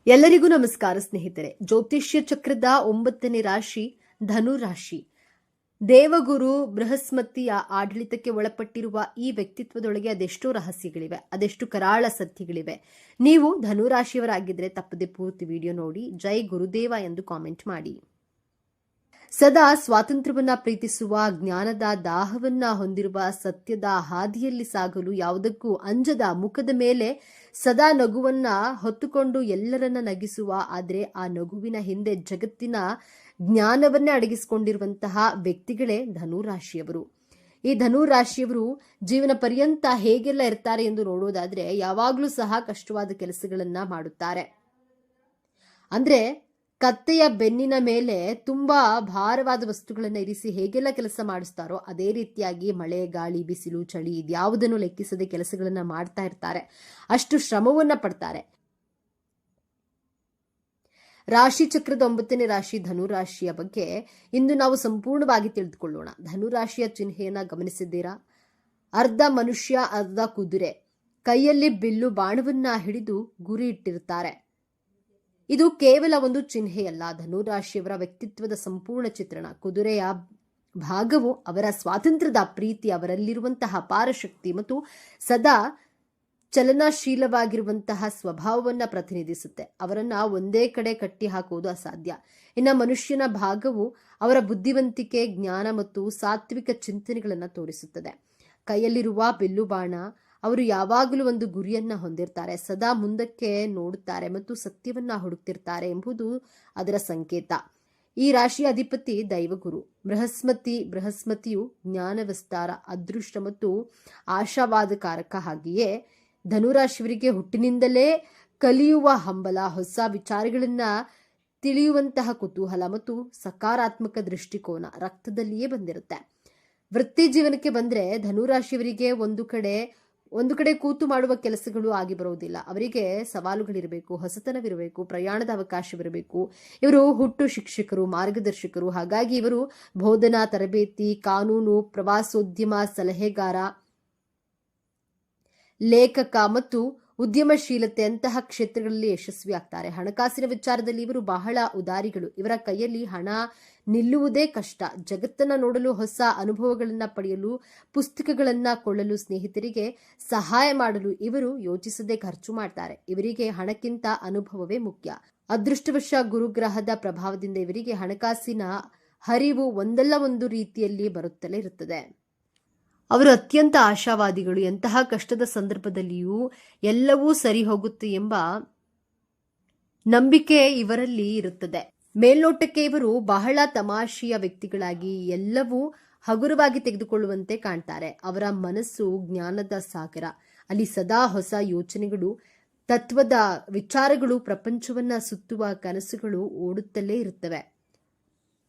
ಎಲ್ಲರಿಗೂ ನಮಸ್ಕಾರ ಸ್ನೇಹಿತರೆ. ಜ್ಯೋತಿಷ್ಯ ಚಕ್ರದ 9ನೇ ರಾಶಿ ಧನು ರಾಶಿ. ದೇವಗುರು ಬೃಹಸ್ಪತಿಯ ಆಡಳಿತಕ್ಕೆ ಒಳಪಟ್ಟಿರುವ ಈ ವ್ಯಕ್ತಿತ್ವದೊಳಗೆ ಅದೆಷ್ಟೋ ರಹಸ್ಯಗಳಿವೆ, ಅದೆಷ್ಟು ಕರಾಳ ಸತ್ಯಗಳಿವೆ. ನೀವು ಧನು ರಾಶಿಯವರಾಗಿದ್ರೆ ತಪ್ಪದೆ ಪೂರ್ತಿ ವಿಡಿಯೋ ನೋಡಿ ಜೈ ಗುರುದೇವ ಎಂದು ಕಾಮೆಂಟ್ ಮಾಡಿ. ಸದಾ ಸ್ವಾತಂತ್ರ್ಯವನ್ನ ಪ್ರೀತಿಸುವ, ಜ್ಞಾನದ ದಾಹವನ್ನ ಹೊಂದಿರುವ, ಸತ್ಯದ ಹಾದಿಯಲ್ಲಿ ಸಾಗಲು ಯಾವುದಕ್ಕೂ ಅಂಜದ, ಮುಖದ ಮೇಲೆ ಸದಾ ನಗುವನ್ನ ಹೊತ್ತುಕೊಂಡು ಎಲ್ಲರನ್ನ ನಗಿಸುವ, ಆದರೆ ಆ ನಗುವಿನ ಹಿಂದೆ ಜಗತ್ತಿನ ಜ್ಞಾನವನ್ನೇ ಅಡಗಿಸಿಕೊಂಡಿರುವಂತಹ ವ್ಯಕ್ತಿಗಳೇ ಧನು ರಾಶಿಯವರು. ಈ ಧನು ರಾಶಿಯವರು ಜೀವನ ಪರ್ಯಂತ ಹೇಗೆಲ್ಲ ಇರ್ತಾರೆ ಎಂದು ನೋಡೋದಾದ್ರೆ, ಯಾವಾಗ್ಲೂ ಸಹ ಕಷ್ಟವಾದ ಕೆಲಸಗಳನ್ನ ಮಾಡುತ್ತಾರೆ. ಅಂದ್ರೆ ಕತ್ತೆಯ ಬೆನ್ನಿನ ಮೇಲೆ ತುಂಬಾ ಭಾರವಾದ ವಸ್ತುಗಳನ್ನು ಇರಿಸಿ ಹೇಗೆಲ್ಲ ಕೆಲಸ ಮಾಡಿಸ್ತಾರೋ ಅದೇ ರೀತಿಯಾಗಿ ಮಳೆ, ಗಾಳಿ, ಬಿಸಿಲು, ಚಳಿ ಇದ್ಯಾವುದನ್ನು ಲೆಕ್ಕಿಸದೆ ಕೆಲಸಗಳನ್ನ ಮಾಡ್ತಾ ಇರ್ತಾರೆ. ಅಷ್ಟು ಶ್ರಮವನ್ನ ಪಡ್ತಾರೆ. ರಾಶಿ ಚಕ್ರದ 9ನೇ ರಾಶಿ ಧನು ರಾಶಿಯ ಬಗ್ಗೆ ಇಂದು ನಾವು ಸಂಪೂರ್ಣವಾಗಿ ತಿಳಿದುಕೊಳ್ಳೋಣ. ಧನು ರಾಶಿಯ ಚಿಹ್ನೆಯನ್ನ ಗಮನಿಸಿದ್ದೀರಾ? ಅರ್ಧ ಮನುಷ್ಯ, ಅರ್ಧ ಕುದುರೆ, ಕೈಯಲ್ಲಿ ಬಿಲ್ಲು ಬಾಣವನ್ನ ಹಿಡಿದು ಗುರಿ ಇಟ್ಟಿರುತ್ತಾರೆ. ಇದು ಕೇವಲ ಒಂದು ಚಿಹ್ನೆಯಲ್ಲ, ಧನುರಾಶಿಯವರ ವ್ಯಕ್ತಿತ್ವದ ಸಂಪೂರ್ಣ ಚಿತ್ರಣ. ಕುದುರೆಯ ಭಾಗವು ಅವರ ಸ್ವಾತಂತ್ರ್ಯದ ಪ್ರೀತಿ, ಅವರಲ್ಲಿರುವಂತಹ ಅಪಾರಶಕ್ತಿ ಮತ್ತು ಸದಾ ಚಲನಶೀಲವಾಗಿರುವಂತಹ ಸ್ವಭಾವವನ್ನ ಪ್ರತಿನಿಧಿಸುತ್ತೆ. ಅವರನ್ನ ಒಂದೇ ಕಡೆ ಕಟ್ಟಿ ಹಾಕುವುದು ಅಸಾಧ್ಯ. ಇನ್ನು ಮನುಷ್ಯನ ಭಾಗವು ಅವರ ಬುದ್ಧಿವಂತಿಕೆ, ಜ್ಞಾನ ಮತ್ತು ಸಾತ್ವಿಕ ಚಿಂತನೆಗಳನ್ನ ತೋರಿಸುತ್ತದೆ. ಕೈಯಲ್ಲಿರುವ ಬಿಲ್ಲು ಬಾಣ, ಅವರು ಯಾವಾಗಲೂ ಒಂದು ಗುರಿಯನ್ನ ಹೊಂದಿರ್ತಾರೆ, ಸದಾ ಮುಂದಕ್ಕೆ ನೋಡುತ್ತಾರೆ ಮತ್ತು ಸತ್ಯವನ್ನ ಹುಡುಕ್ತಿರ್ತಾರೆ ಎಂಬುದು ಅದರ ಸಂಕೇತ. ಈ ರಾಶಿಯ ಅಧಿಪತಿ ದೈವಗುರು ಬೃಹಸ್ಪತಿಯು ಜ್ಞಾನ ವಿಸ್ತಾರ, ಅದೃಷ್ಟ ಮತ್ತು ಆಶಾವಾದಕಾರಕ. ಹಾಗೆಯೇ ಧನುರಾಶಿಯವರಿಗೆ ಹುಟ್ಟಿನಿಂದಲೇ ಕಲಿಯುವ ಹಂಬಲ, ಹೊಸ ವಿಚಾರಗಳನ್ನ ತಿಳಿಯುವಂತಹ ಕುತೂಹಲ ಮತ್ತು ಸಕಾರಾತ್ಮಕ ದೃಷ್ಟಿಕೋನ ರಕ್ತದಲ್ಲಿಯೇ ಬಂದಿರುತ್ತೆ. ವೃತ್ತಿ ಜೀವನಕ್ಕೆ ಬಂದ್ರೆ ಧನುರಾಶಿಯವರಿಗೆ ಒಂದು ಕಡೆ ಕೂತು ಮಾಡುವ ಕೆಲಸಗಳು ಆಗಿ ಬರುವುದಿಲ್ಲ. ಅವರಿಗೆ ಸವಾಲುಗಳಿರಬೇಕು, ಹೊಸತನವಿರಬೇಕು, ಪ್ರಯಾಣದ ಅವಕಾಶವಿರಬೇಕು. ಇವರು ಹುಟ್ಟು ಶಿಕ್ಷಕರು, ಮಾರ್ಗದರ್ಶಕರು. ಹಾಗಾಗಿ ಇವರು ಬೋಧನಾ, ತರಬೇತಿ, ಕಾನೂನು, ಪ್ರವಾಸೋದ್ಯಮ ಸಲಹೆಗಾರ, ಲೇಖಕ ಮತ್ತು ಉದ್ಯಮಶೀಲತೆ ಅಂತಹ ಕ್ಷೇತ್ರಗಳಲ್ಲಿ ಯಶಸ್ವಿ ಆಗ್ತಾರೆ. ಹಣಕಾಸಿನ ವಿಚಾರದಲ್ಲಿ ಇವರು ಬಹಳ ಉದಾರಿಗಳು. ಇವರ ಕೈಯಲ್ಲಿ ಹಣ ನಿಲ್ಲುವುದೇ ಕಷ್ಟ. ಜಗತ್ತನ್ನ ನೋಡಲು, ಹೊಸ ಅನುಭವಗಳನ್ನ ಪಡೆಯಲು, ಪುಸ್ತಕಗಳನ್ನ ಕೊಳ್ಳಲು, ಸ್ನೇಹಿತರಿಗೆ ಸಹಾಯ ಮಾಡಲು ಇವರು ಯೋಚಿಸದೆ ಖರ್ಚು ಮಾಡ್ತಾರೆ. ಇವರಿಗೆ ಹಣಕ್ಕಿಂತ ಅನುಭವವೇ ಮುಖ್ಯ. ಅದೃಷ್ಟವಶ ಗುರುಗ್ರಹದ ಪ್ರಭಾವದಿಂದ ಇವರಿಗೆ ಹಣಕಾಸಿನ ಹರಿವು ಒಂದಲ್ಲ ಒಂದು ರೀತಿಯಲ್ಲಿ ಬರುತ್ತಲೇ ಇರುತ್ತದೆ. ಅವರು ಅತ್ಯಂತ ಆಶಾವಾದಿಗಳು. ಎಂತಹ ಕಷ್ಟದ ಸಂದರ್ಭದಲ್ಲಿಯೂ ಎಲ್ಲವೂ ಸರಿ ಹೋಗುತ್ತೆ ಎಂಬ ನಂಬಿಕೆ ಇವರಲ್ಲಿ ಇರುತ್ತದೆ. ಮೇಲ್ನೋಟಕ್ಕೆ ಇವರು ಬಹಳ ತಮಾಷೆಯ ವ್ಯಕ್ತಿಗಳಾಗಿ ಎಲ್ಲವೂ ಹಗುರವಾಗಿ ತೆಗೆದುಕೊಳ್ಳುವಂತೆ ಕಾಣ್ತಾರೆ. ಅವರ ಮನಸ್ಸು ಜ್ಞಾನದ ಸಾಗರ. ಅಲ್ಲಿ ಸದಾ ಹೊಸ ಯೋಚನೆಗಳು, ತತ್ವದ ವಿಚಾರಗಳು, ಪ್ರಪಂಚವನ್ನ ಸುತ್ತುವ ಕನಸುಗಳು ಓಡುತ್ತಲೇ ಇರುತ್ತವೆ.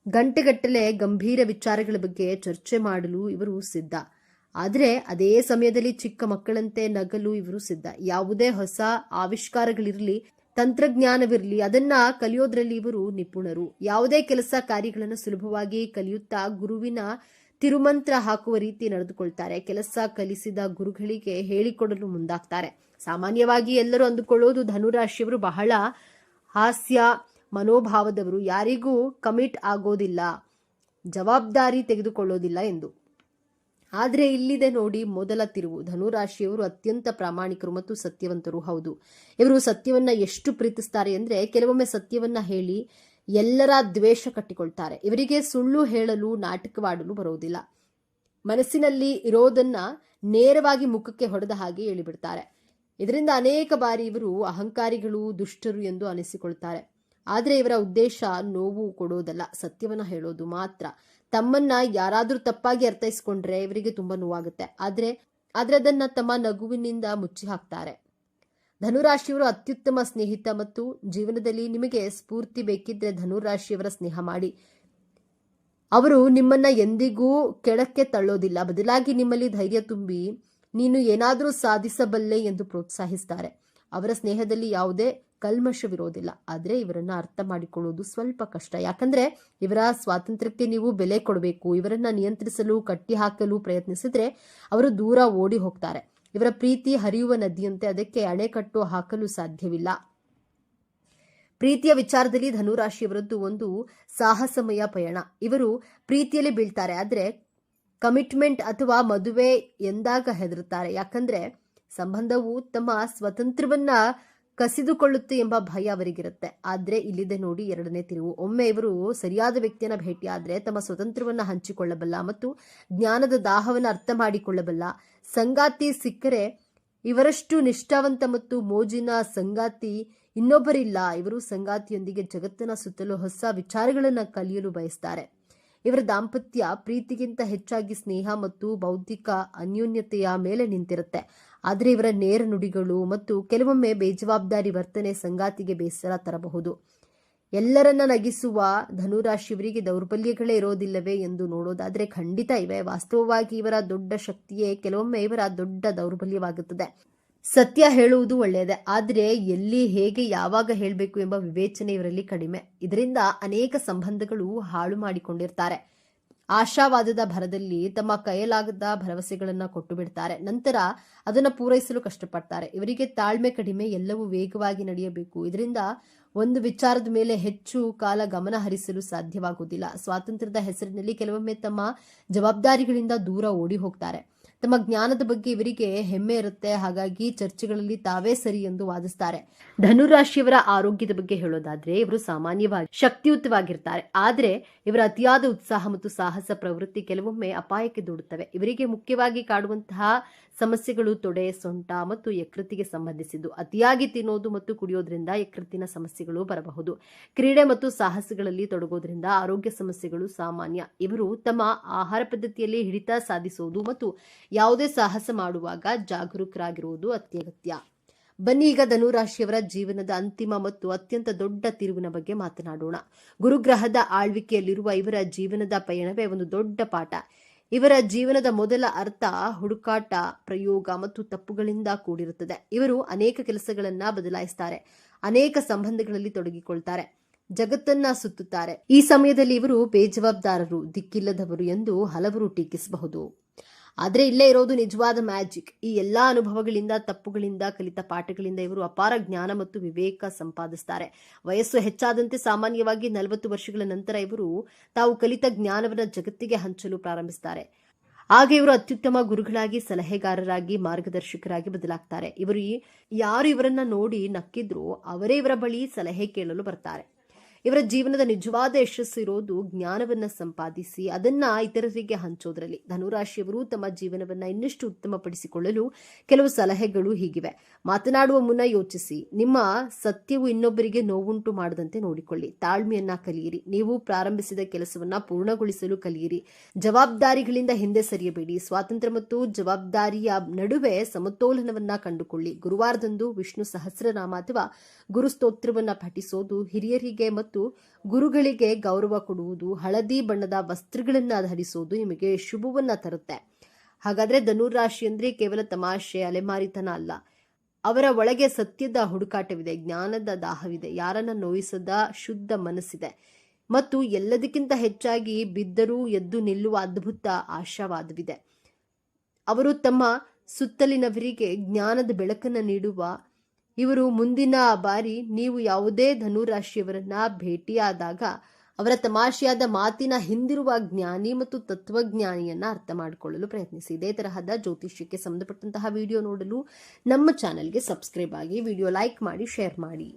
ಗಂಟೆಗಟ್ಟಲೆ ಗಂಭೀರ ವಿಚಾರಗಳ ಬಗ್ಗೆ ಚರ್ಚೆ ಮಾಡಲು ಇವರು ಸಿದ್ಧ. ಆದರೆ ಅದೇ ಸಮಯದಲ್ಲಿ ಚಿಕ್ಕ ಮಕ್ಕಳಂತೆ ನಗಲು ಇವರು ಸಿದ್ಧ. ಯಾವುದೇ ಹೊಸ ಆವಿಷ್ಕಾರಗಳಿರಲಿ, ತಂತ್ರಜ್ಞಾನವಿರಲಿ, ಅದನ್ನ ಕಲಿಯೋದ್ರಲ್ಲಿ ಇವರು ನಿಪುಣರು. ಯಾವುದೇ ಕೆಲಸ ಕಾರ್ಯಗಳನ್ನು ಸುಲಭವಾಗಿ ಕಲಿಯುತ್ತಾ ಗುರುವಿನ ತಿರುಮಂತ್ರ ಹಾಕುವ ರೀತಿ ನಡೆದುಕೊಳ್ತಾರೆ. ಕೆಲಸ ಕಲಿಸಿದ ಗುರುಗಳಿಗೆ ಹೇಳಿಕೊಡಲು ಮುಂದಾಗ್ತಾರೆ. ಸಾಮಾನ್ಯವಾಗಿ ಎಲ್ಲರೂ ಅಂದುಕೊಳ್ಳೋದು ಧನುರಾಶಿಯವರು ಬಹಳ ಹಾಸ್ಯ ಮನೋಭಾವದವರು, ಯಾರಿಗೂ ಕಮಿಟ್ ಆಗೋದಿಲ್ಲ, ಜವಾಬ್ದಾರಿ ತೆಗೆದುಕೊಳ್ಳೋದಿಲ್ಲ ಎಂದು. ಆದರೆ ಇಲ್ಲಿದೆ ನೋಡಿ ಮೊದಲ ತಿರುವು. ಧನುರಾಶಿಯವರು ಅತ್ಯಂತ ಪ್ರಾಮಾಣಿಕರು ಮತ್ತು ಸತ್ಯವಂತರು. ಹೌದು, ಇವರು ಸತ್ಯವನ್ನ ಎಷ್ಟು ಪ್ರೀತಿಸ್ತಾರೆ ಅಂದ್ರೆ ಕೆಲವೊಮ್ಮೆ ಸತ್ಯವನ್ನ ಹೇಳಿ ಎಲ್ಲರ ದ್ವೇಷ ಕಟ್ಟಿಕೊಳ್ತಾರೆ. ಇವರಿಗೆ ಸುಳ್ಳು ಹೇಳಲು, ನಾಟಕವಾಡಲು ಬರುವುದಿಲ್ಲ. ಮನಸ್ಸಿನಲ್ಲಿ ಇರೋದನ್ನ ನೇರವಾಗಿ ಮುಖಕ್ಕೆ ಹೊಡೆದ ಹಾಗೆ ಹೇಳಿಬಿಡ್ತಾರೆ. ಇದರಿಂದ ಅನೇಕ ಬಾರಿ ಇವರು ಅಹಂಕಾರಿಗಳು, ದುಷ್ಟರು ಎಂದು ಅನಿಸಿಕೊಳ್ತಾರೆ. ಆದರೆ ಇವರ ಉದ್ದೇಶ ನೋವು ಕೊಡೋದಲ್ಲ, ಸತ್ಯವನ್ನ ಹೇಳೋದು ಮಾತ್ರ. ತಮ್ಮನ್ನ ಯಾರಾದ್ರೂ ತಪ್ಪಾಗಿ ಅರ್ಥೈಸ್ಕೊಂಡ್ರೆ ಇವರಿಗೆ ತುಂಬಾ ನೋವಾಗುತ್ತೆ. ಆದ್ರೆ ಅದನ್ನ ತಮ್ಮ ನಗುವಿನಿಂದ ಮುಚ್ಚಿ ಹಾಕ್ತಾರೆ. ಧನುರಾಶಿಯವರು ಅತ್ಯುತ್ತಮ ಸ್ನೇಹಿತ ಮತ್ತು ಜೀವನದಲ್ಲಿ ನಿಮಗೆ ಸ್ಫೂರ್ತಿ ಬೇಕಿದ್ರೆ ಧನುರಾಶಿಯವರ ಸ್ನೇಹ ಮಾಡಿ. ಅವರು ನಿಮ್ಮನ್ನ ಎಂದಿಗೂ ಕೆಳಕ್ಕೆ ತಳ್ಳೋದಿಲ್ಲ, ಬದಲಾಗಿ ನಿಮ್ಮಲ್ಲಿ ಧೈರ್ಯ ತುಂಬಿ ನೀನು ಏನಾದರೂ ಸಾಧಿಸಬಲ್ಲೆ ಎಂದು ಪ್ರೋತ್ಸಾಹಿಸ್ತಾರೆ. ಅವರ ಸ್ನೇಹದಲ್ಲಿ ಯಾವುದೇ ಕಲ್ಮಶವಿರೋದಿಲ್ಲ. ಆದರೆ ಇವರನ್ನ ಅರ್ಥ ಮಾಡಿಕೊಳ್ಳುವುದು ಸ್ವಲ್ಪ ಕಷ್ಟ. ಯಾಕಂದ್ರೆ ಇವರ ಸ್ವಾತಂತ್ರ್ಯಕ್ಕೆ ನೀವು ಬೆಲೆ ಕೊಡಬೇಕು. ಇವರನ್ನ ನಿಯಂತ್ರಿಸಲು, ಕಟ್ಟಿ ಹಾಕಲು ಪ್ರಯತ್ನಿಸಿದ್ರೆ ಅವರು ದೂರ ಓಡಿ ಹೋಗ್ತಾರೆ. ಇವರ ಪ್ರೀತಿ ಹರಿಯುವ ನದಿಯಂತೆ, ಅದಕ್ಕೆ ಅಣೆಕಟ್ಟು ಹಾಕಲು ಸಾಧ್ಯವಿಲ್ಲ. ಪ್ರೀತಿಯ ವಿಚಾರದಲ್ಲಿ ಧನುರಾಶಿಯವರದ್ದು ಒಂದು ಸಾಹಸಮಯ ಪಯಣ. ಇವರು ಪ್ರೀತಿಯಲ್ಲಿ ಬೀಳ್ತಾರೆ, ಆದ್ರೆ ಕಮಿಟ್ಮೆಂಟ್ ಅಥವಾ ಮದುವೆ ಎಂದಾಗ ಹೆದರುತ್ತಾರೆ. ಯಾಕಂದ್ರೆ ಸಂಬಂಧವು ತಮ್ಮ ಸ್ವತಂತ್ರವನ್ನ ಕಸಿದುಕೊಳ್ಳುತ್ತೆ ಎಂಬ ಭಯ ಅವರಿಗಿರುತ್ತೆ. ಆದ್ರೆ ಇಲ್ಲಿದೆ ನೋಡಿ ಎರಡನೇ ತಿರುವು. ಒಮ್ಮೆ ಇವರು ಸರಿಯಾದ ವ್ಯಕ್ತಿಯನ್ನ ಭೇಟಿಯಾದ್ರೆ ತಮ್ಮ ಸ್ವತಂತ್ರವನ್ನ ಹಂಚಿಕೊಳ್ಳಬಲ್ಲ ಮತ್ತು ಜ್ಞಾನದ ದಾಹವನ್ನ ಅರ್ಥ ಮಾಡಿಕೊಳ್ಳಬಲ್ಲ ಸಂಗಾತಿ ಸಿಕ್ಕರೆ ಇವರಷ್ಟು ನಿಷ್ಠಾವಂತ ಮತ್ತು ಮೋಜಿನ ಸಂಗಾತಿ ಇನ್ನೊಬ್ಬರಿಲ್ಲ. ಇವರು ಸಂಗಾತಿಯೊಂದಿಗೆ ಜಗತ್ತನ್ನ ಸುತ್ತಲೂ ಹೊಸ ವಿಚಾರಗಳನ್ನ ಕಲಿಯಲು ಬಯಸ್ತಾರೆ. ಇವರ ದಾಂಪತ್ಯ ಪ್ರೀತಿಗಿಂತ ಹೆಚ್ಚಾಗಿ ಸ್ನೇಹ ಮತ್ತು ಬೌದ್ಧಿಕ ಅನ್ಯೋನ್ಯತೆಯ ಮೇಲೆ ನಿಂತಿರುತ್ತೆ. ಆದರೆ ಇವರ ನೇರ ನುಡಿಗಳು ಮತ್ತು ಕೆಲವೊಮ್ಮೆ ಬೇಜವಾಬ್ದಾರಿ ವರ್ತನೆ ಸಂಗಾತಿಗೆ ಬೇಸರ ತರಬಹುದು. ಎಲ್ಲರನ್ನ ನಗಿಸುವ ಧನುರಾಶಿಯವರಿಗೆ ದೌರ್ಬಲ್ಯಗಳೇ ಇರೋದಿಲ್ಲವೇ ಎಂದು ನೋಡೋದಾದ್ರೆ ಖಂಡಿತ ಇವೆ. ವಾಸ್ತವವಾಗಿ ಇವರ ದೊಡ್ಡ ಶಕ್ತಿಯೇ ಕೆಲವೊಮ್ಮೆ ಇವರ ದೊಡ್ಡ ದೌರ್ಬಲ್ಯವಾಗುತ್ತದೆ. ಸತ್ಯ ಹೇಳುವುದು ಒಳ್ಳೆಯದೇ, ಆದರೆ ಎಲ್ಲಿ, ಹೇಗೆ, ಯಾವಾಗ ಹೇಳಬೇಕು ಎಂಬ ವಿವೇಚನೆ ಇವರಲ್ಲಿ ಕಡಿಮೆ. ಇದರಿಂದ ಅನೇಕ ಸಂಬಂಧಗಳು ಹಾಳು ಮಾಡಿಕೊಂಡಿರ್ತಾರೆ. ಆಶಾವಾದದ ಭರದಲ್ಲಿ ತಮ್ಮ ಕೈಯಲಾಗದ ಭರವಸೆಗಳನ್ನ ಕೊಟ್ಟು ಬಿಡ್ತಾರೆ, ನಂತರ ಅದನ್ನು ಪೂರೈಸಲು ಕಷ್ಟಪಡ್ತಾರೆ. ಇವರಿಗೆ ತಾಳ್ಮೆ ಕಡಿಮೆ, ಎಲ್ಲವೂ ವೇಗವಾಗಿ ನಡೆಯಬೇಕು. ಇದರಿಂದ ಒಂದು ವಿಚಾರದ ಮೇಲೆ ಹೆಚ್ಚು ಕಾಲ ಗಮನ ಹರಿಸಲು ಸಾಧ್ಯವಾಗುವುದಿಲ್ಲ. ಸ್ವಾತಂತ್ರ್ಯದ ಹೆಸರಿನಲ್ಲಿ ಕೆಲವೊಮ್ಮೆ ತಮ್ಮ ಜವಾಬ್ದಾರಿಗಳಿಂದ ದೂರ ಓಡಿ ಹೋಗ್ತಾರೆ. ತಮ್ಮ ಜ್ಞಾನದ ಬಗ್ಗೆ ಇವರಿಗೆ ಹೆಮ್ಮೆ ಇರುತ್ತೆ, ಹಾಗಾಗಿ ಚರ್ಚೆಗಳಲ್ಲಿ ತಾವೇ ಸರಿ ಎಂದು ವಾದಿಸ್ತಾರೆ. ಧನುರಾಶಿಯವರ ಆರೋಗ್ಯದ ಬಗ್ಗೆ ಹೇಳೋದಾದ್ರೆ ಇವರು ಸಾಮಾನ್ಯವಾಗಿ ಶಕ್ತಿಯುತವಾಗಿರ್ತಾರೆ, ಆದ್ರೆ ಇವರ ಅತಿಯಾದ ಉತ್ಸಾಹ ಮತ್ತು ಸಾಹಸ ಪ್ರವೃತ್ತಿ ಕೆಲವೊಮ್ಮೆ ಅಪಾಯಕ್ಕೆ ದೂಡುತ್ತವೆ. ಇವರಿಗೆ ಮುಖ್ಯವಾಗಿ ಕಾಡುವಂತಹ ಸಮಸ್ಯೆಗಳು ತೊಡೆ, ಸೊಂಟ ಮತ್ತು ಯಕೃತ್ತಿಗೆ ಸಂಬಂಧಿಸಿದ್ದು. ಅತಿಯಾಗಿ ತಿನ್ನೋದು ಮತ್ತು ಕುಡಿಯೋದ್ರಿಂದ ಯಕೃತ್ತಿನ ಸಮಸ್ಯೆಗಳು ಬರಬಹುದು. ಕ್ರೀಡೆ ಮತ್ತು ಸಾಹಸಗಳಲ್ಲಿ ತೊಡಗೋದ್ರಿಂದ ಆರೋಗ್ಯ ಸಮಸ್ಯೆಗಳು ಸಾಮಾನ್ಯ. ಇವರು ತಮ್ಮ ಆಹಾರ ಪದ್ಧತಿಯಲ್ಲಿ ಹಿಡಿತ ಸಾಧಿಸುವುದು ಮತ್ತು ಯಾವುದೇ ಸಾಹಸ ಮಾಡುವಾಗ ಜಾಗರೂಕರಾಗಿರುವುದು ಅತ್ಯಗತ್ಯ. ಬನ್ನಿ ಈಗ ಧನುರಾಶಿಯವರ ಜೀವನದ ಅಂತಿಮ ಮತ್ತು ಅತ್ಯಂತ ದೊಡ್ಡ ತಿರುವಿನ ಬಗ್ಗೆ ಮಾತನಾಡೋಣ. ಗುರುಗ್ರಹದ ಆಳ್ವಿಕೆಯಲ್ಲಿರುವ ಇವರ ಜೀವನದ ಪಯಣವೇ ಒಂದು ದೊಡ್ಡ ಪಾಠ. ಇವರ ಜೀವನದ ಮೊದಲ ಅರ್ಥ ಹುಡುಕಾಟ, ಪ್ರಯೋಗ ಮತ್ತು ತಪ್ಪುಗಳಿಂದ ಕೂಡಿರುತ್ತದೆ. ಇವರು ಅನೇಕ ಕೆಲಸಗಳನ್ನ ಬದಲಾಯಿಸುತ್ತಾರೆ, ಅನೇಕ ಸಂಬಂಧಗಳಲ್ಲಿ ತೊಡಗಿಕೊಳ್ತಾರೆ, ಜಗತ್ತನ್ನ ಸುತ್ತುತ್ತಾರೆ. ಈ ಸಮಯದಲ್ಲಿ ಇವರು ಬೇಜವಾಬ್ದಾರರು, ದಿಕ್ಕಿಲ್ಲದವರು ಎಂದು ಹಲವರು ಟೀಕಿಸಬಹುದು. ಆದ್ರೆ ಇಲ್ಲೇ ಇರೋದು ನಿಜವಾದ ಮ್ಯಾಜಿಕ್. ಈ ಎಲ್ಲಾ ಅನುಭವಗಳಿಂದ, ತಪ್ಪುಗಳಿಂದ, ಕಲಿತ ಪಾಠಗಳಿಂದ ಇವರು ಅಪಾರ ಜ್ಞಾನ ಮತ್ತು ವಿವೇಕ ಸಂಪಾದಿಸುತ್ತಾರೆ. ವಯಸ್ಸು ಹೆಚ್ಚಾದಂತೆ ಸಾಮಾನ್ಯವಾಗಿ 40 ವರ್ಷಗಳ ನಂತರ ಇವರು ತಾವು ಕಲಿತ ಜ್ಞಾನವನ್ನು ಜಗತ್ತಿಗೆ ಹಂಚಲು ಪ್ರಾರಂಭಿಸುತ್ತಾರೆ. ಆಗ ಇವರು ಅತ್ಯುತ್ತಮ ಗುರುಗಳಾಗಿ, ಸಲಹೆಗಾರರಾಗಿ, ಮಾರ್ಗದರ್ಶಕರಾಗಿ ಬದಲಾಗ್ತಾರೆ. ಇವರು ಯಾರು ಇವರನ್ನ ನೋಡಿ ನಕ್ಕಿದ್ರು ಅವರೇ ಇವರ ಬಳಿ ಸಲಹೆ ಕೇಳಲು ಬರ್ತಾರೆ. ಇವರ ಜೀವನದ ನಿಜವಾದ ಯಶಸ್ಸು ಇರೋದು ಜ್ಞಾನವನ್ನ ಸಂಪಾದಿಸಿ ಅದನ್ನ ಇತರರಿಗೆ ಹಂಚೋದ್ರಲ್ಲಿ. ಧನುರಾಶಿಯವರು ತಮ್ಮ ಜೀವನವನ್ನ ಇನ್ನಷ್ಟು ಉತ್ತಮಪಡಿಸಿಕೊಳ್ಳಲು ಕೆಲವು ಸಲಹೆಗಳು ಹೀಗಿವೆ. ಮಾತನಾಡುವ ಮುನ್ನ ಯೋಚಿಸಿ. ನಿಮ್ಮ ಸತ್ಯವು ಇನ್ನೊಬ್ಬರಿಗೆ ನೋವುಂಟು ಮಾಡದಂತೆ ನೋಡಿಕೊಳ್ಳಿ. ತಾಳ್ಮೆಯನ್ನ ಕಲಿಯಿರಿ. ನೀವು ಪ್ರಾರಂಭಿಸಿದ ಕೆಲಸವನ್ನ ಪೂರ್ಣಗೊಳಿಸಲು ಕಲಿಯಿರಿ. ಜವಾಬ್ದಾರಿಗಳಿಂದ ಹಿಂದೆ ಸರಿಯಬೇಡಿ. ಸ್ವಾತಂತ್ರ್ಯ ಮತ್ತು ಜವಾಬ್ದಾರಿಯ ನಡುವೆ ಸಮತೋಲನವನ್ನ ಕಂಡುಕೊಳ್ಳಿ. ಗುರುವಾರದಂದು ವಿಷ್ಣು ಸಹಸ್ರನಾಮ ಅಥವಾ ಗುರುಸ್ತೋತ್ರವನ್ನ ಪಠಿಸೋದು, ಹಿರಿಯರಿಗೆ ಮತ್ತು ಗುರುಗಳಿಗೆ ಗೌರವ ಕೊಡುವುದು, ಹಳದಿ ಬಣ್ಣದ ವಸ್ತ್ರಗಳನ್ನ ಧರಿಸುವುದು ನಿಮಗೆ ಶುಭವನ್ನ ತರುತ್ತೆ. ಹಾಗಾದ್ರೆ ಧನುರಾಶಿ ಅಂದ್ರೆ ಕೇವಲ ತಮಾಷೆ, ಅಲೆಮಾರಿತನ ಅಲ್ಲ. ಅವರ ಒಳಗೆ ಸತ್ಯದ ಹುಡುಕಾಟವಿದೆ, ಜ್ಞಾನದ ದಾಹವಿದೆ, ಯಾರನ್ನ ನೋಯಿಸದ ಶುದ್ಧ ಮನಸ್ಸಿದೆ ಮತ್ತು ಎಲ್ಲದಕ್ಕಿಂತ ಹೆಚ್ಚಾಗಿ ಬಿದ್ದರೂ ಎದ್ದು ನಿಲ್ಲುವ ಅದ್ಭುತ ಆಶಾವಾದವಿದೆ. ಅವರು ತಮ್ಮ ಸುತ್ತಲಿನವರಿಗೆ ಜ್ಞಾನದ ಬೆಳಕನ್ನು ನೀಡುವ ಇವರು. ಮುಂದಿನ ಬಾರಿ ನೀವು ಯಾವುದೇ ಧನುರಾಶಿಯವರನ್ನ ಭೇಟಿಯಾದಾಗ ಅವರ ತಮಾಷೆಯಾದ ಮಾತಿನ ಹಿಂದಿರುವ ಜ್ಞಾನಿ ಮತ್ತು ತತ್ವಜ್ಞಾನಿಯನ್ನ ಅರ್ಥ ಮಾಡಿಕೊಳ್ಳಲು ಪ್ರಯತ್ನಿಸಿ. ಇದೇ ತರಹದ ಜ್ಯೋತಿಷ್ಯಕ್ಕೆ ಸಂಬಂಧಪಟ್ಟಂತಹ ವಿಡಿಯೋ ನೋಡಲು ನಮ್ಮ ಚಾನೆಲ್ಗೆ ಸಬ್ಸ್ಕ್ರೈಬ್ ಆಗಿ, ವಿಡಿಯೋ ಲೈಕ್ ಮಾಡಿ, ಶೇರ್ ಮಾಡಿ.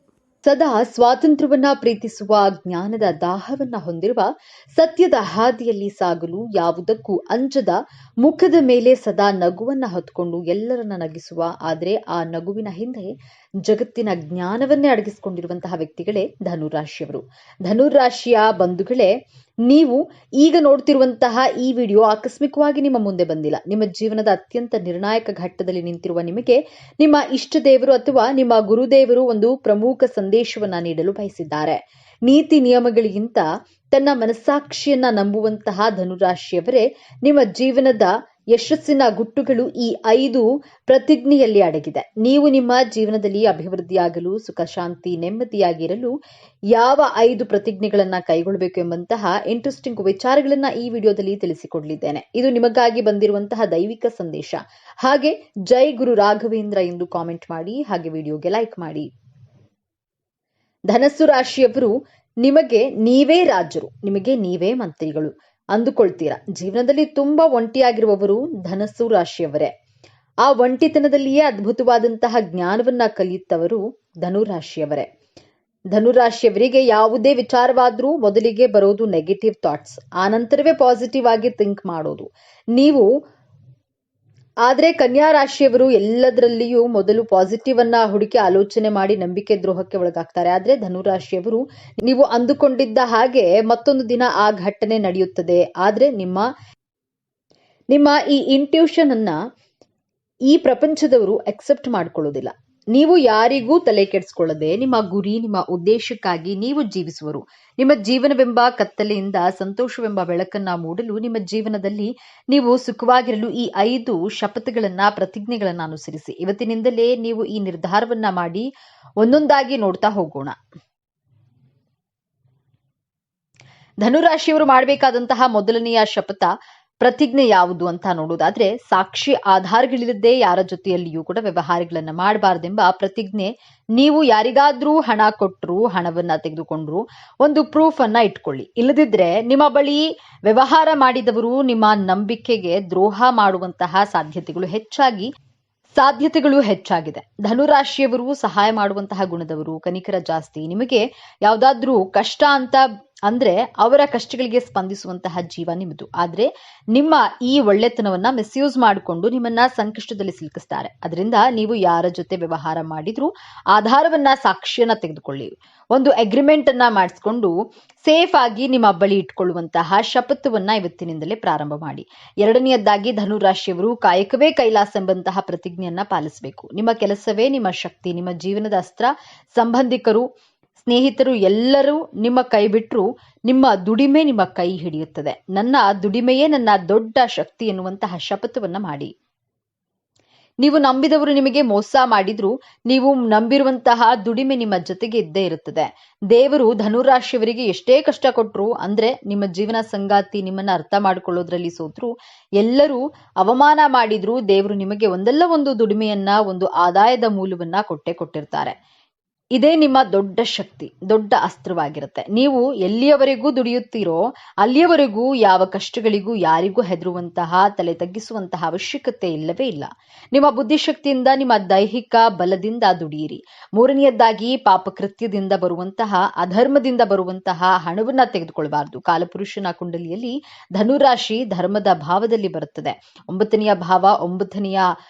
ಸದಾ ಸ್ವಾತಂತ್ರ್ಯವನ್ನ ಪ್ರೀತಿಸುವ, ಜ್ಞಾನದ ದಾಹವನ್ನ ಹೊಂದಿರುವ, ಸತ್ಯದ ಹಾದಿಯಲ್ಲಿ ಸಾಗಲು ಯಾವುದಕ್ಕೂ ಅಂಜದ, ಮುಖದ ಮೇಲೆ ಸದಾ ನಗುವನ್ನ ಹೊತ್ತುಕೊಂಡು ಎಲ್ಲರನ್ನ ನಗಿಸುವ, ಆದರೆ ಆ ನಗುವಿನ ಹಿಂದೆ ಜಗತ್ತಿನ ಜ್ಞಾನವನ್ನೇ ಅಡಗಿಸಿಕೊಂಡಿರುವಂತಹ ವ್ಯಕ್ತಿಗಳೇ ಧನುರಾಶಿಯವರು. ಧನುರಾಶಿಯ ಬಂಧುಗಳೇ, ನೀವು ಈಗ ನೋಡ್ತಿರುವಂತಹ ಈ ವಿಡಿಯೋ ಆಕಸ್ಮಿಕವಾಗಿ ನಿಮ್ಮ ಮುಂದೆ ಬಂದಿಲ್ಲ. ನಿಮ್ಮ ಜೀವನದ ಅತ್ಯಂತ ನಿರ್ಣಾಯಕ ಘಟ್ಟದಲ್ಲಿ ನಿಂತಿರುವ ನಿಮಗೆ ನಿಮ್ಮ ಇಷ್ಟ ದೇವರು ಅಥವಾ ನಿಮ್ಮ ಗುರುದೇವರು ಒಂದು ಪ್ರಮುಖ ಸಂದೇಶವನ್ನ ನೀಡಲು ಬಯಸಿದ್ದಾರೆ. ನೀತಿ ನಿಯಮಗಳಿಗಿಂತ ತನ್ನ ಮನಸ್ಸಾಕ್ಷಿಯನ್ನ ನಂಬುವಂತಹ ಧನುರಾಶಿಯವರೇ, ನಿಮ್ಮ ಜೀವನದ ಯಶಸ್ಸಿನ ಗುಟ್ಟುಗಳು ಈ 5 ಪ್ರತಿಜ್ಞೆಯಲ್ಲಿ ಅಡಗಿದೆ. ನೀವು ನಿಮ್ಮ ಜೀವನದಲ್ಲಿ ಅಭಿವೃದ್ಧಿಯಾಗಲು, ಸುಖ, ಶಾಂತಿ, ನೆಮ್ಮದಿಯಾಗಿರಲು ಯಾವ 5 ಪ್ರತಿಜ್ಞೆಗಳನ್ನ ಕೈಗೊಳ್ಳಬೇಕು ಎಂಬಂತಹ ಇಂಟ್ರೆಸ್ಟಿಂಗ್ ವಿಚಾರಗಳನ್ನ ಈ ವಿಡಿಯೋದಲ್ಲಿ ತಿಳಿಸಿಕೊಡಲಿದ್ದೇನೆ. ಇದು ನಿಮಗಾಗಿ ಬಂದಿರುವಂತಹ ದೈವಿಕ ಸಂದೇಶ. ಹಾಗೆ ಜೈ ಗುರು ರಾಘವೇಂದ್ರ ಎಂದು ಕಾಮೆಂಟ್ ಮಾಡಿ, ಹಾಗೆ ವಿಡಿಯೋಗೆ ಲೈಕ್ ಮಾಡಿ. ಧನಸ್ಸು ರಾಶಿಯವರು ನಿಮಗೆ ನೀವೇ ರಾಜರು, ನಿಮಗೆ ನೀವೇ ಮಂತ್ರಿಗಳು ಅಂದುಕೊಳ್ತೀರಾ. ಜೀವನದಲ್ಲಿ ತುಂಬಾ ಒಂಟಿಯಾಗಿರುವವರು ಧನಸ್ಸು ರಾಶಿಯವರೇ. ಆ ಒಂಟಿತನದಲ್ಲಿಯೇ ಅದ್ಭುತವಾದಂತಹ ಜ್ಞಾನವನ್ನ ಕಲಿಯುತ್ತವರು ಧನುರಾಶಿಯವರೇ. ಧನುರಾಶಿಯವರಿಗೆ ಯಾವುದೇ ವಿಚಾರವಾದ್ರೂ ಮೊದಲಿಗೆ ಬರೋದು ನೆಗೆಟಿವ್ ಥಾಟ್ಸ್, ಆನಂತರವೇ ಪಾಸಿಟಿವ್ ಆಗಿ ಥಿಂಕ್ ಮಾಡೋದು ನೀವು. ಆದ್ರೆ ಕನ್ಯಾ ರಾಶಿಯವರು ಎಲ್ಲದರಲ್ಲಿಯೂ ಮೊದಲು ಪಾಸಿಟಿವ್ ಅನ್ನ ಹುಡುಕಿ ಆಲೋಚನೆ ಮಾಡಿ ನಂಬಿಕೆ ದ್ರೋಹಕ್ಕೆ ಒಳಗಾಗ್ತಾರೆ. ಆದ್ರೆ ಧನುರಾಶಿಯವರು ನೀವು ಅಂದುಕೊಂಡಿದ್ದ ಹಾಗೆ ಮತ್ತೊಂದು ದಿನ ಆ ಘಟನೆ ನಡೆಯುತ್ತದೆ. ಆದ್ರೆ ನಿಮ್ಮ ಈ ಇಂಟ್ಯೂಷನ್ ಅನ್ನ ಈ ಪ್ರಪಂಚದವರು ಅಕ್ಸೆಪ್ಟ್ ಮಾಡ್ಕೊಳ್ಳೋದಿಲ್ಲ. ನೀವು ಯಾರಿಗೂ ತಲೆ ಕೆಡಿಸ್ಕೊಳ್ಳದೆ ನಿಮ್ಮ ಗುರಿ, ನಿಮ್ಮ ಉದ್ದೇಶಕ್ಕಾಗಿ ನೀವು ಜೀವಿಸುವರು. ನಿಮ್ಮ ಜೀವನವೆಂಬ ಕತ್ತಲೆಯಿಂದ ಸಂತೋಷವೆಂಬ ಬೆಳಕನ್ನ ಮೂಡಲು, ನಿಮ್ಮ ಜೀವನದಲ್ಲಿ ನೀವು ಸುಖವಾಗಿರಲು ಈ 5 ಶಪಥಗಳನ್ನ, ಪ್ರತಿಜ್ಞೆಗಳನ್ನ ಅನುಸರಿಸಿ. ಇವತ್ತಿನಿಂದಲೇ ನೀವು ಈ ನಿರ್ಧಾರವನ್ನ ಮಾಡಿ ಒಂದೊಂದಾಗಿ ನೋಡ್ತಾ ಹೋಗೋಣ. ಧನುರಾಶಿಯವರು ಮಾಡಬೇಕಾದಂತಹ ಮೊದಲನೆಯ ಶಪಥ, ಪ್ರತಿಜ್ಞೆ ಯಾವುದು ಅಂತ ನೋಡೋದಾದ್ರೆ, ಸಾಕ್ಷಿ ಆಧಾರಗಳಿಲ್ಲದೆ ಯಾರ ಜೊತೆಯಲ್ಲಿಯೂ ಕೂಡ ವ್ಯವಹಾರಗಳನ್ನ ಮಾಡಬಾರ್ದೆಂಬ ಪ್ರತಿಜ್ಞೆ. ನೀವು ಯಾರಿಗಾದ್ರೂ ಹಣ ಕೊಟ್ಟರು, ಹಣವನ್ನ ತೆಗೆದುಕೊಂಡ್ರು, ಒಂದು ಪ್ರೂಫ್ ಅನ್ನ ಇಟ್ಕೊಳ್ಳಿ. ಇಲ್ಲದಿದ್ರೆ ನಿಮ್ಮ ಬಳಿ ವ್ಯವಹಾರ ಮಾಡಿದವರು ನಿಮ್ಮ ನಂಬಿಕೆಗೆ ದ್ರೋಹ ಮಾಡುವಂತಹ ಸಾಧ್ಯತೆಗಳು ಹೆಚ್ಚಾಗಿದೆ. ಧನುರಾಶಿಯವರು ಸಹಾಯ ಮಾಡುವಂತಹ ಗುಣದವರು, ಕನಿಕರ ಜಾಸ್ತಿ. ನಿಮಗೆ ಯಾವ್ದಾದ್ರೂ ಕಷ್ಟ ಅಂತ ಅಂದ್ರೆ ಅವರ ಕಷ್ಟಗಳಿಗೆ ಸ್ಪಂದಿಸುವಂತಹ ಜೀವ ನಿಮ್ಮದು. ಆದ್ರೆ ನಿಮ್ಮ ಈ ಒಳ್ಳೆತನವನ್ನ ಮಿಸ್ಯೂಸ್ ಮಾಡಿಕೊಂಡು ನಿಮ್ಮನ್ನ ಸಂಕಷ್ಟದಲ್ಲಿ ಸಿಲುಕಿಸ್ತಾರೆ. ಅದರಿಂದ ನೀವು ಯಾರ ಜೊತೆ ವ್ಯವಹಾರ ಮಾಡಿದ್ರು ಆಧಾರವನ್ನ, ಸಾಕ್ಷಿಯನ್ನ ತೆಗೆದುಕೊಳ್ಳಿ. ಒಂದು ಅಗ್ರಿಮೆಂಟ್ ಅನ್ನ ಮಾಡಿಸ್ಕೊಂಡು ಸೇಫ್ ಆಗಿ ನಿಮ್ಮ ಬಳಿ ಇಟ್ಕೊಳ್ಳುವಂತಹ ಶಪಥವನ್ನ ಇವತ್ತಿನಿಂದಲೇ ಪ್ರಾರಂಭ ಮಾಡಿ. ಎರಡನೆಯದಾಗಿ ಧನುರಾಶಿಯವರು ಕಾಯಕವೇ ಕೈಲಾಸ ಎಂಬಂತಹ ಪ್ರತಿಜ್ಞೆಯನ್ನ ಪಾಲಿಸಬೇಕು. ನಿಮ್ಮ ಕೆಲಸವೇ ನಿಮ್ಮ ಶಕ್ತಿ. ನಿಮ್ಮ ಜೀವನದ ಅಸ್ತ್ರ. ಸಂಬಂಧಿಕರು, ಸ್ನೇಹಿತರು ಎಲ್ಲರೂ ನಿಮ್ಮ ಕೈ ಬಿಟ್ಟರು ನಿಮ್ಮ ದುಡಿಮೆ ನಿಮ್ಮ ಕೈ ಹಿಡಿಯುತ್ತದೆ. ನನ್ನ ದುಡಿಮೆಯೇ ನನ್ನ ದೊಡ್ಡ ಶಕ್ತಿ ಎನ್ನುವಂತಹ ಶಪಥವನ್ನ ಮಾಡಿ. ನೀವು ನಂಬಿದವರು ನಿಮಗೆ ಮೋಸ ಮಾಡಿದ್ರು ನೀವು ನಂಬಿರುವಂತಹ ದುಡಿಮೆ ನಿಮ್ಮ ಜೊತೆಗೆ ಇದ್ದೇ ಇರುತ್ತದೆ. ದೇವರು ಧನುರಾಶಿಯವರಿಗೆ ಎಷ್ಟೇ ಕಷ್ಟ ಕೊಟ್ರು, ಅಂದ್ರೆ ನಿಮ್ಮ ಜೀವನ ಸಂಗಾತಿ ನಿಮ್ಮನ್ನ ಅರ್ಥ ಮಾಡ್ಕೊಳ್ಳೋದ್ರಲ್ಲಿ ಸೋತ್ರು, ಎಲ್ಲರೂ ಅವಮಾನ ಮಾಡಿದ್ರು, ದೇವರು ನಿಮಗೆ ಒಂದಲ್ಲ ಒಂದು ದುಡಿಮೆಯನ್ನ, ಒಂದು ಆದಾಯದ ಮೂಲವನ್ನ ಕೊಟ್ಟಿರ್ತಾರೆ. ಇದೇ ನಿಮ್ಮ ದೊಡ್ಡ ಶಕ್ತಿ, ದೊಡ್ಡ ಅಸ್ತ್ರವಾಗಿರುತ್ತೆ. ನೀವು ಎಲ್ಲಿಯವರೆಗೂ ದುಡಿಯುತ್ತೀರೋ ಅಲ್ಲಿಯವರೆಗೂ ಯಾವ ಕಷ್ಟಗಳಿಗೂ ಯಾರಿಗೂ ಹೆದರುವಂತಹ, ತಲೆ ತಗ್ಗಿಸುವಂತಹ ಅವಶ್ಯಕತೆ ಇಲ್ಲವೇ ಇಲ್ಲ. ನಿಮ್ಮ ಬುದ್ಧಿಶಕ್ತಿಯಿಂದ, ನಿಮ್ಮ ದೈಹಿಕ ಬಲದಿಂದ ದುಡಿಯಿರಿ. ಮೂರನೆಯದಾಗಿ ಪಾಪಕೃತ್ಯದಿಂದ ಬರುವಂತಹ, ಅಧರ್ಮದಿಂದ ಬರುವಂತಹ ಹಣವನ್ನ ತೆಗೆದುಕೊಳ್ಬಾರ್ದು. ಕಾಲಪುರುಷನ ಕುಂಡಲಿಯಲ್ಲಿ ಧನುರಾಶಿ ಧರ್ಮದ ಭಾವದಲ್ಲಿ ಬರುತ್ತದೆ. 9ನೆಯ ಭಾವ, 9ನೆಯ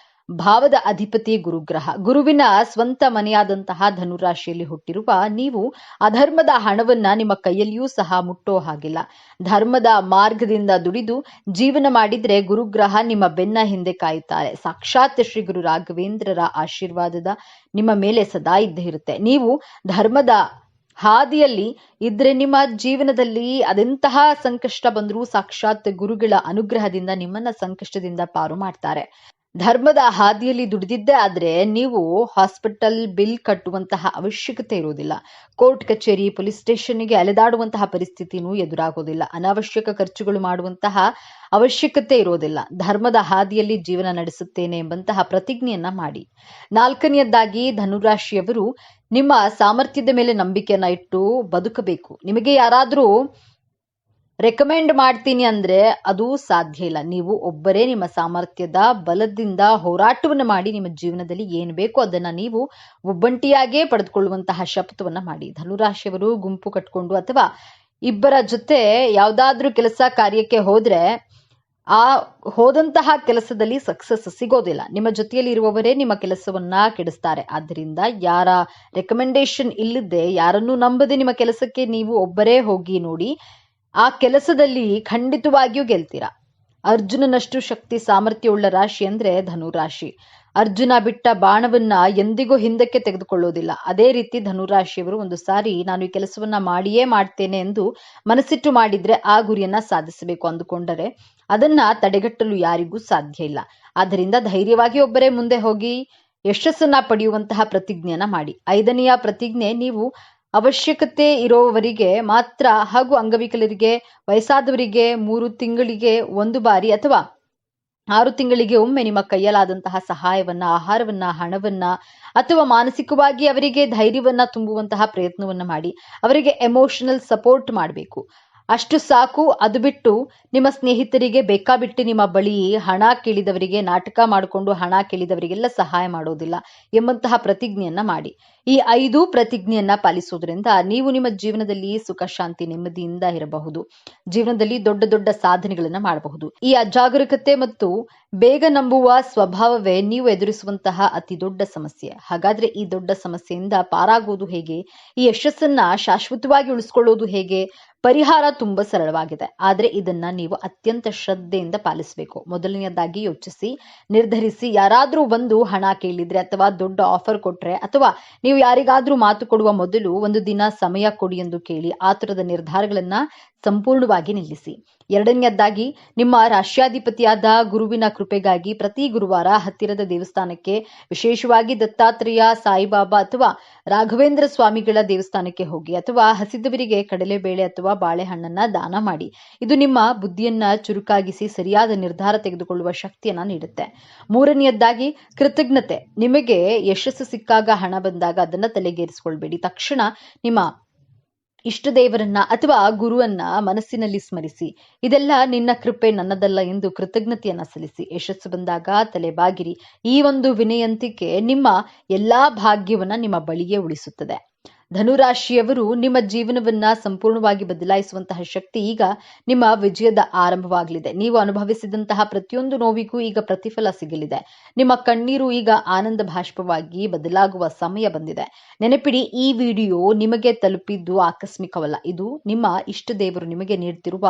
ಭಾವದ ಅಧಿಪತಿ ಗುರುಗ್ರಹ. ಗುರುವಿನ ಸ್ವಂತ ಮನೆಯಾದಂತಹ ಧನುರಾಶಿಯಲ್ಲಿ ಹುಟ್ಟಿರುವ ನೀವು ಅಧರ್ಮದ ಹಣವನ್ನ ನಿಮ್ಮ ಕೈಯಲ್ಲಿಯೂ ಸಹ ಮುಟ್ಟೋ ಹಾಗಿಲ್ಲ. ಧರ್ಮದ ಮಾರ್ಗದಿಂದ ದುಡಿದು ಜೀವನ ಮಾಡಿದ್ರೆ ಗುರುಗ್ರಹ ನಿಮ್ಮ ಬೆನ್ನ ಹಿಂದೆ ಕಾಯುತ್ತಾರೆ. ಸಾಕ್ಷಾತ್ ಶ್ರೀ ಗುರು ರಾಘವೇಂದ್ರರ ಆಶೀರ್ವಾದದ ನಿಮ್ಮ ಮೇಲೆ ಸದಾ ಇದ್ದೇ ಇರುತ್ತೆ. ನೀವು ಧರ್ಮದ ಹಾದಿಯಲ್ಲಿ ಇದ್ರೆ ನಿಮ್ಮ ಜೀವನದಲ್ಲಿ ಅದೆಂತಹ ಸಂಕಷ್ಟ ಬಂದರೂ ಸಾಕ್ಷಾತ್ ಗುರುಗಳ ಅನುಗ್ರಹದಿಂದ ನಿಮ್ಮನ್ನ ಸಂಕಷ್ಟದಿಂದ ಪಾರು ಮಾಡ್ತಾರೆ. ಧರ್ಮದ ಹಾದಿಯಲ್ಲಿ ದುಡಿದಿದ್ದೇ ಆದ್ರೆ ನೀವು ಹಾಸ್ಪಿಟಲ್ ಬಿಲ್ ಕಟ್ಟುವಂತಹ ಅವಶ್ಯಕತೆ ಇರುವುದಿಲ್ಲ. ಕೋರ್ಟ್ ಕಚೇರಿ, ಪೊಲೀಸ್ ಸ್ಟೇಷನ್ಗೆ ಅಲೆದಾಡುವಂತಹ ಪರಿಸ್ಥಿತಿನೂ ಎದುರಾಗೋದಿಲ್ಲ. ಅನಾವಶ್ಯಕ ಖರ್ಚುಗಳು ಮಾಡುವಂತಹ ಅವಶ್ಯಕತೆ ಇರೋದಿಲ್ಲ. ಧರ್ಮದ ಹಾದಿಯಲ್ಲಿ ಜೀವನ ನಡೆಸುತ್ತೇನೆ ಎಂಬಂತಹ ಪ್ರತಿಜ್ಞೆಯನ್ನ ಮಾಡಿ. 4ನೇಯದ್ದಾಗಿ ಧನುರಾಶಿಯವರು ನಿಮ್ಮ ಸಾಮರ್ಥ್ಯದ ಮೇಲೆ ನಂಬಿಕೆಯನ್ನ ಇಟ್ಟು ಬದುಕಬೇಕು. ನಿಮಗೆ ಯಾರಾದ್ರೂ ರೆಕಮೆಂಡ್ ಮಾಡ್ತೀನಿ ಅಂದ್ರೆ ಅದು ಸಾಧ್ಯ ಇಲ್ಲ. ನೀವು ಒಬ್ಬರೇ ನಿಮ್ಮ ಸಾಮರ್ಥ್ಯದ ಬಲದಿಂದ ಹೋರಾಟವನ್ನು ಮಾಡಿ ನಿಮ್ಮ ಜೀವನದಲ್ಲಿ ಏನು ಬೇಕೋ ಅದನ್ನ ನೀವು ಒಬ್ಬಂಟಿಯಾಗೇ ಪಡೆದುಕೊಳ್ಳುವಂತಹ ಶಪಥವನ್ನ ಮಾಡಿ. ಧನುರಾಶಿಯವರು ಗುಂಪು ಕಟ್ಕೊಂಡು ಅಥವಾ ಇಬ್ಬರ ಜೊತೆ ಯಾವ್ದಾದ್ರೂ ಕೆಲಸ ಕಾರ್ಯಕ್ಕೆ ಹೋದ್ರೆ ಆ ಹೋದಂತಹ ಕೆಲಸದಲ್ಲಿ ಸಕ್ಸಸ್ ಸಿಗೋದಿಲ್ಲ. ನಿಮ್ಮ ಜೊತೆಯಲ್ಲಿ ಇರುವವರೇ ನಿಮ್ಮ ಕೆಲಸವನ್ನ ಕೆಡಿಸ್ತಾರೆ. ಆದ್ದರಿಂದ ಯಾರ ರೆಕಮೆಂಡೇಶನ್ ಇಲ್ಲದೆ, ಯಾರನ್ನೂ ನಂಬದೆ ನಿಮ್ಮ ಕೆಲಸಕ್ಕೆ ನೀವು ಒಬ್ಬರೇ ಹೋಗಿ ನೋಡಿ. ಆ ಕೆಲಸದಲ್ಲಿ ಖಂಡಿತವಾಗಿಯೂ ಗೆಲ್ತೀರಾ. ಅರ್ಜುನನಷ್ಟು ಶಕ್ತಿ ಸಾಮರ್ಥ್ಯವುಳ್ಳ ರಾಶಿ ಅಂದ್ರೆ ಧನುರಾಶಿ. ಅರ್ಜುನ ಬಿಟ್ಟ ಬಾಣವನ್ನ ಎಂದಿಗೂ ಹಿಂದಕ್ಕೆ ತೆಗೆದುಕೊಳ್ಳೋದಿಲ್ಲ. ಅದೇ ರೀತಿ ಧನುರಾಶಿಯವರು ಒಂದು ಸಾರಿ ನಾನು ಈ ಕೆಲಸವನ್ನ ಮಾಡಿಯೇ ಮಾಡ್ತೇನೆ ಎಂದು ಮನಸ್ಸಿಟ್ಟು ಮಾಡಿದ್ರೆ ಆ ಗುರಿಯನ್ನ ಸಾಧಿಸಬೇಕು ಅಂದುಕೊಂಡರೆ ಅದನ್ನ ತಡೆಗಟ್ಟಲು ಯಾರಿಗೂ ಸಾಧ್ಯ ಇಲ್ಲ. ಆದ್ದರಿಂದ ಧೈರ್ಯವಾಗಿ ಒಬ್ಬರೇ ಮುಂದೆ ಹೋಗಿ ಯಶಸ್ಸನ್ನ ಪಡೆಯುವಂತಹ ಪ್ರತಿಜ್ಞೆಯನ್ನ ಮಾಡಿ. 5ನೇಯ ಪ್ರತಿಜ್ಞೆ, ನೀವು ಅವಶ್ಯಕತೆ ಇರೋವರಿಗೆ ಮಾತ್ರ ಹಾಗೂ ಅಂಗವಿಕಲರಿಗೆ, ವಯಸ್ಸಾದವರಿಗೆ 3 ತಿಂಗಳಿಗೆ 1 ಬಾರಿ ಅಥವಾ 6 ತಿಂಗಳಿಗೆ ಒಮ್ಮೆ ನಿಮ್ಮ ಕೈಯಲ್ಲಾದಂತಹ ಸಹಾಯವನ್ನ, ಆಹಾರವನ್ನ, ಹಣವನ್ನ ಅಥವಾ ಮಾನಸಿಕವಾಗಿ ಅವರಿಗೆ ಧೈರ್ಯವನ್ನ ತುಂಬುವಂತಹ ಪ್ರಯತ್ನವನ್ನ ಮಾಡಿ ಅವರಿಗೆ ಎಮೋಷನಲ್ ಸಪೋರ್ಟ್ ಮಾಡಬೇಕು. ಅಷ್ಟು ಸಾಕು. ಅದು ಬಿಟ್ಟು ನಿಮ್ಮ ಸ್ನೇಹಿತರಿಗೆ ಬೇಕಾಬಿಟ್ಟು ನಿಮ್ಮ ಬಳಿ ಹಣ ಕೇಳಿದವರಿಗೆ, ನಾಟಕ ಮಾಡಿಕೊಂಡು ಹಣ ಕೇಳಿದವರಿಗೆಲ್ಲ ಸಹಾಯ ಮಾಡೋದಿಲ್ಲ ಎಂಬಂತಹ ಪ್ರತಿಜ್ಞೆಯನ್ನ ಮಾಡಿ. ಈ 5 ಪ್ರತಿಜ್ಞೆಯನ್ನ ಪಾಲಿಸೋದ್ರಿಂದ ನೀವು ನಿಮ್ಮ ಜೀವನದಲ್ಲಿ ಸುಖ, ಶಾಂತಿ, ನೆಮ್ಮದಿಯಿಂದ ಇರಬಹುದು. ಜೀವನದಲ್ಲಿ ದೊಡ್ಡ ದೊಡ್ಡ ಸಾಧನೆಗಳನ್ನ ಮಾಡಬಹುದು. ಈ ಅಜಾಗರೂಕತೆ ಮತ್ತು ಬೇಗ ನಂಬುವ ಸ್ವಭಾವವೇ ನೀವು ಎದುರಿಸುವಂತಹ ಅತಿ ದೊಡ್ಡ ಸಮಸ್ಯೆ. ಹಾಗಾದ್ರೆ ಈ ದೊಡ್ಡ ಸಮಸ್ಯೆಯಿಂದ ಪಾರಾಗುವುದು ಹೇಗೆ? ಈ ಯಶಸ್ಸನ್ನ ಶಾಶ್ವತವಾಗಿ ಉಳಿಸ್ಕೊಳ್ಳೋದು ಹೇಗೆ? ಪರಿಹಾರ ತುಂಬಾ ಸರಳವಾಗಿದೆ, ಆದ್ರೆ ಇದನ್ನ ನೀವು ಅತ್ಯಂತ ಶ್ರದ್ಧೆಯಿಂದ ಪಾಲಿಸಬೇಕು. ಮೊದಲನೆಯದಾಗಿ ಯೋಚಿಸಿ, ನಿರ್ಧರಿಸಿ. ಯಾರಾದ್ರೂ ಒಂದು ಹಣ ಕೇಳಿದ್ರೆ ಅಥವಾ ದೊಡ್ಡ ಆಫರ್ ಕೊಟ್ರೆ ಅಥವಾ ನೀವು ಯಾರಿಗಾದ್ರೂ ಮಾತು ಕೊಡುವ ಮೊದಲು ಒಂದು ದಿನ ಸಮಯ ಕೊಡಿ ಎಂದು ಕೇಳಿ ಆತುರದ ನಿರ್ಧಾರಗಳನ್ನ ಸಂಪೂರ್ಣವಾಗಿ ನಿಲ್ಲಿಸಿ. ಎರಡನೆಯದಾಗಿ, ನಿಮ್ಮ ರಾಶ್ಯಾಧಿಪತಿಯಾದ ಗುರುವಿನ ಕೃಪೆಗಾಗಿ ಪ್ರತಿ ಗುರುವಾರ ಹತ್ತಿರದ ದೇವಸ್ಥಾನಕ್ಕೆ, ವಿಶೇಷವಾಗಿ ದತ್ತಾತ್ರೇಯ, ಸಾಯಿಬಾಬಾ ಅಥವಾ ರಾಘವೇಂದ್ರ ಸ್ವಾಮಿಗಳ ದೇವಸ್ಥಾನಕ್ಕೆ ಹೋಗಿ ಅಥವಾ ಹಸಿದವರಿಗೆ ಕಡಲೆಬೇಳೆ ಅಥವಾ ಬಾಳೆಹಣ್ಣನ್ನ ದಾನ ಮಾಡಿ. ಇದು ನಿಮ್ಮ ಬುದ್ಧಿಯನ್ನ ಚುರುಕಾಗಿಸಿ ಸರಿಯಾದ ನಿರ್ಧಾರ ತೆಗೆದುಕೊಳ್ಳುವ ಶಕ್ತಿಯನ್ನ ನೀಡುತ್ತೆ. ಮೂರನೆಯದಾಗಿ, ಕೃತಜ್ಞತೆ. ನಿಮಗೆ ಯಶಸ್ಸು ಸಿಕ್ಕಾಗ, ಹಣ ಬಂದಾಗ ಅದನ್ನ ತಲೆಗೇರಿಸಿಕೊಳ್ಬೇಡಿ. ತಕ್ಷಣ ನಿಮ್ಮ ಇಷ್ಟ ದೇವರನ್ನ ಅಥವಾ ಗುರುವನ್ನ ಮನಸ್ಸಿನಲ್ಲಿ ಸ್ಮರಿಸಿ. ಇದೆಲ್ಲ ನಿನ್ನ ಕೃಪೆ, ನನ್ನದಲ್ಲ ಎಂದು ಕೃತಜ್ಞತೆಯನ್ನ ಸಲ್ಲಿಸಿ. ಯಶಸ್ಸು ಬಂದಾಗ ತಲೆಬಾಗಿರಿ. ಈ ಒಂದು ವಿನಯಂತಿಕೆ ನಿಮ್ಮ ಎಲ್ಲಾ ಭಾಗ್ಯವನ್ನ ನಿಮ್ಮ ಬಳಿಯೇ ಉಳಿಸುತ್ತದೆ. ಧನುರಾಶಿಯವರು, ನಿಮ್ಮ ಜೀವನವನ್ನ ಸಂಪೂರ್ಣವಾಗಿ ಬದಲಾಯಿಸುವಂತಹ ಶಕ್ತಿ ಈಗ ನಿಮ್ಮ ವಿಜಯದ ಆರಂಭವಾಗಲಿದೆ. ನೀವು ಅನುಭವಿಸಿದಂತಹ ಪ್ರತಿಯೊಂದು ನೋವಿಗೂ ಈಗ ಪ್ರತಿಫಲ ಸಿಗಲಿದೆ. ನಿಮ್ಮ ಕಣ್ಣೀರು ಈಗ ಆನಂದ ಭಾಷ್ಪವಾಗಿ ಬದಲಾಗುವ ಸಮಯ ಬಂದಿದೆ. ನೆನಪಿಡಿ, ಈ ವಿಡಿಯೋ ನಿಮಗೆ ತಲುಪಿದ್ದು ಆಕಸ್ಮಿಕವಲ್ಲ. ಇದು ನಿಮ್ಮ ಇಷ್ಟ ದೇವರು ನಿಮಗೆ ನೀಡುತ್ತಿರುವ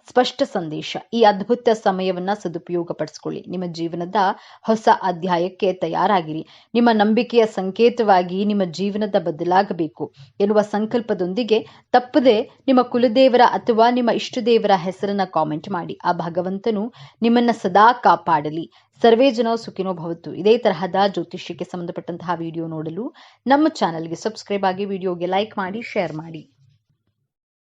ಸ್ಪಷ್ಟ ಸಂದೇಶ. ಈ ಅದ್ಭುತ ಸಮಯವನ್ನ ಸದುಪಯೋಗಪಡಿಸಿಕೊಳ್ಳಿ. ನಿಮ್ಮ ಜೀವನದ ಹೊಸ ಅಧ್ಯಾಯಕ್ಕೆ ತಯಾರಾಗಿರಿ. ನಿಮ್ಮ ನಂಬಿಕೆಯ ಸಂಕೇತವಾಗಿ ನಿಮ್ಮ ಜೀವನದ ಬದಲಾಗಬೇಕು ಎನ್ನುವ ಸಂಕಲ್ಪದೊಂದಿಗೆ ತಪ್ಪದೆ ನಿಮ್ಮ ಕುಲದೇವರ ಅಥವಾ ನಿಮ್ಮ ಇಷ್ಟ ದೇವರ ಹೆಸರನ್ನ ಕಾಮೆಂಟ್ ಮಾಡಿ. ಆ ಭಗವಂತನು ನಿಮ್ಮನ್ನ ಸದಾ ಕಾಪಾಡಲಿ. ಸರ್ವೇ ಜನ ಸುಖಿನೋ ಭವತ್ತು. ಇದೇ ತರಹದ ಜ್ಯೋತಿಷ್ಯಕ್ಕೆ ಸಂಬಂಧಪಟ್ಟಂತಹ ವಿಡಿಯೋ ನೋಡಲು ನಮ್ಮ ಚಾನೆಲ್ಗೆ ಸಬ್ಸ್ಕ್ರೈಬ್ ಆಗಿ, ವಿಡಿಯೋಗೆ ಲೈಕ್ ಮಾಡಿ, ಶೇರ್ ಮಾಡಿ.